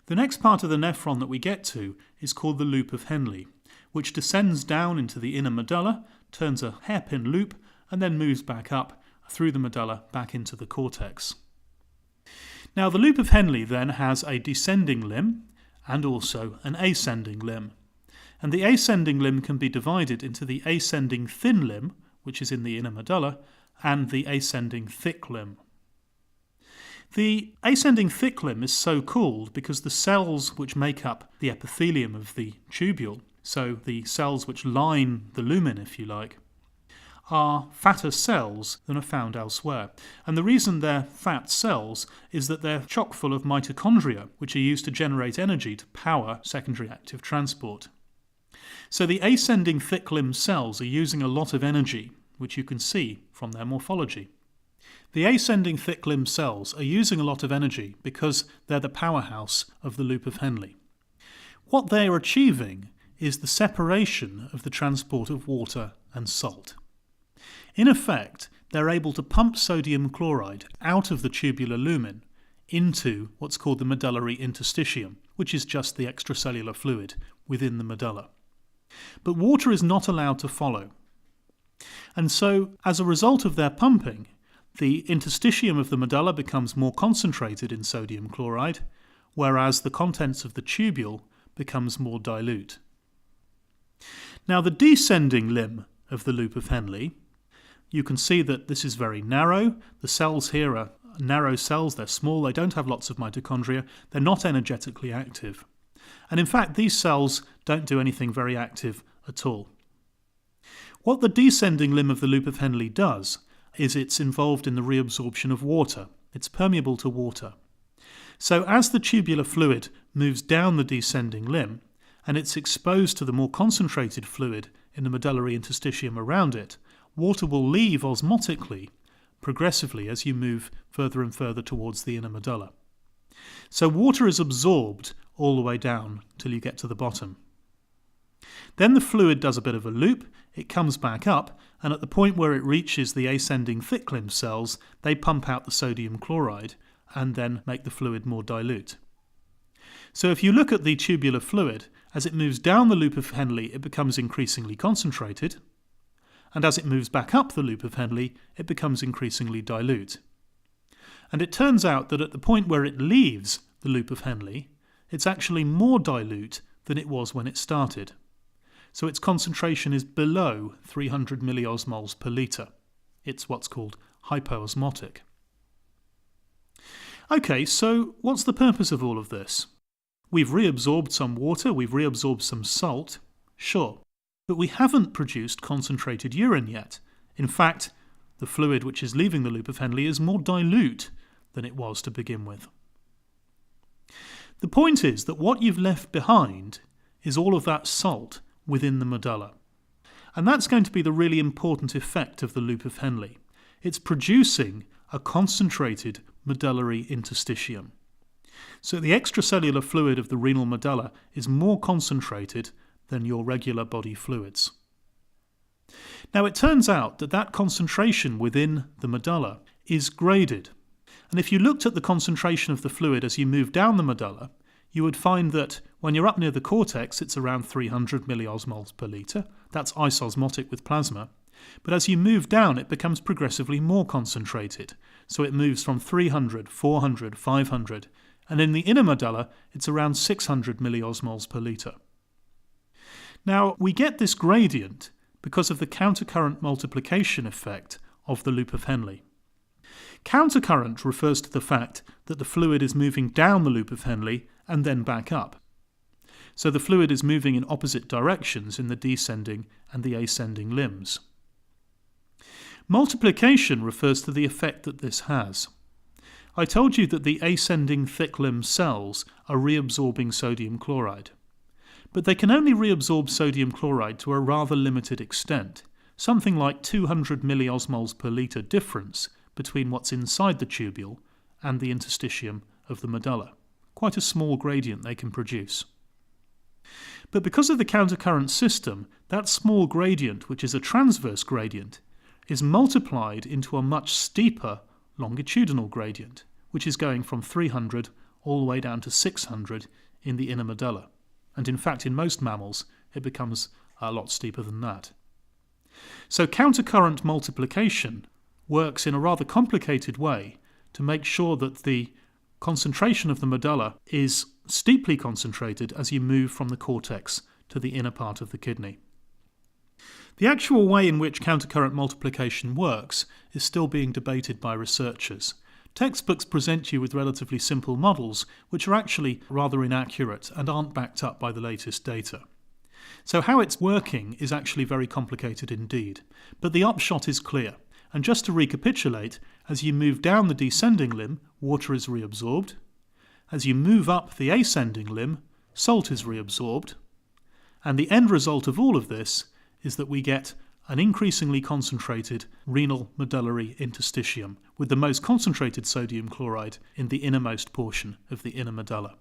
The next part of the nephron that we get to is called the loop of Henle, which descends down into the inner medulla, turns a hairpin loop, and then moves back up through the medulla back into the cortex. Now the loop of Henle then has a descending limb and also an ascending limb. And the ascending limb can be divided into the ascending thin limb, which is in the inner medulla, and the ascending thick limb. The ascending thick limb is so called because the cells which make up the epithelium of the tubule, so the cells which line the lumen, if you like, are fatter cells than are found elsewhere. And the reason they're fat cells is that they're chock full of mitochondria, which are used to generate energy to power secondary active transport. So the ascending thick limb cells are using a lot of energy, which you can see from their morphology. The ascending thick limb cells are using a lot of energy because they're the powerhouse of the loop of Henle. What they are achieving is the separation of the transport of water and salt. In effect, they're able to pump sodium chloride out of the tubular lumen into what's called the medullary interstitium, which is just the extracellular fluid within the medulla. But water is not allowed to follow. And so, as a result of their pumping, the interstitium of the medulla becomes more concentrated in sodium chloride, whereas the contents of the tubule becomes more dilute. Now, the descending limb of the loop of Henle, you can see that this is very narrow. The cells here are narrow cells, they're small, they don't have lots of mitochondria, they're not energetically active. And in fact, these cells don't do anything very active at all. What the descending limb of the loop of Henle does is it's involved in the reabsorption of water. It's permeable to water. So as the tubular fluid moves down the descending limb and it's exposed to the more concentrated fluid in the medullary interstitium around it, water will leave osmotically, progressively as you move further and further towards the inner medulla. So water is absorbed all the way down till you get to the bottom. Then the fluid does a bit of a loop, it comes back up, and at the point where it reaches the ascending thick limb cells, they pump out the sodium chloride and then make the fluid more dilute. So if you look at the tubular fluid, as it moves down the loop of Henle, it becomes increasingly concentrated, and as it moves back up the loop of Henle, it becomes increasingly dilute. And it turns out that at the point where it leaves the loop of Henle, it's actually more dilute than it was when it started. So its concentration is below 300 milliosmoles per litre. It's what's called hypoosmotic. Okay, so what's the purpose of all of this? We've reabsorbed some water, we've reabsorbed some salt, sure. But we haven't produced concentrated urine yet. In fact, the fluid which is leaving the loop of Henle is more dilute than it was to begin with. The point is that what you've left behind is all of that salt within the medulla. And that's going to be the really important effect of the loop of Henle. It's producing a concentrated medullary interstitium. So the extracellular fluid of the renal medulla is more concentrated than your regular body fluids. Now it turns out that that concentration within the medulla is graded. And if you looked at the concentration of the fluid as you move down the medulla, you would find that when you're up near the cortex, it's around 300 milliosmoles per litre. That's isosmotic with plasma. But as you move down, it becomes progressively more concentrated. So it moves from 300, 400, 500. And in the inner medulla, it's around 600 milliosmoles per litre. Now, we get this gradient because of the countercurrent multiplication effect of the loop of Henle. Countercurrent refers to the fact that the fluid is moving down the loop of Henle and then back up. So the fluid is moving in opposite directions in the descending and the ascending limbs. Multiplication refers to the effect that this has. I told you that the ascending thick limb cells are reabsorbing sodium chloride. But they can only reabsorb sodium chloride to a rather limited extent, something like 200 milliosmoles per litre difference between what's inside the tubule and the interstitium of the medulla. Quite a small gradient they can produce. But because of the countercurrent system, that small gradient, which is a transverse gradient, is multiplied into a much steeper longitudinal gradient, which is going from 300 all the way down to 600 in the inner medulla. And in fact, in most mammals, it becomes a lot steeper than that. So countercurrent multiplication works in a rather complicated way to make sure that the concentration of the medulla is steeply concentrated as you move from the cortex to the inner part of the kidney. The actual way in which countercurrent multiplication works is still being debated by researchers. Textbooks present you with relatively simple models which are actually rather inaccurate and aren't backed up by the latest data. So how it's working is actually very complicated indeed, but the upshot is clear. And just to recapitulate, as you move down the descending limb, water is reabsorbed. As you move up the ascending limb, salt is reabsorbed. And the end result of all of this is that we get an increasingly concentrated renal medullary interstitium, with the most concentrated sodium chloride in the innermost portion of the inner medulla.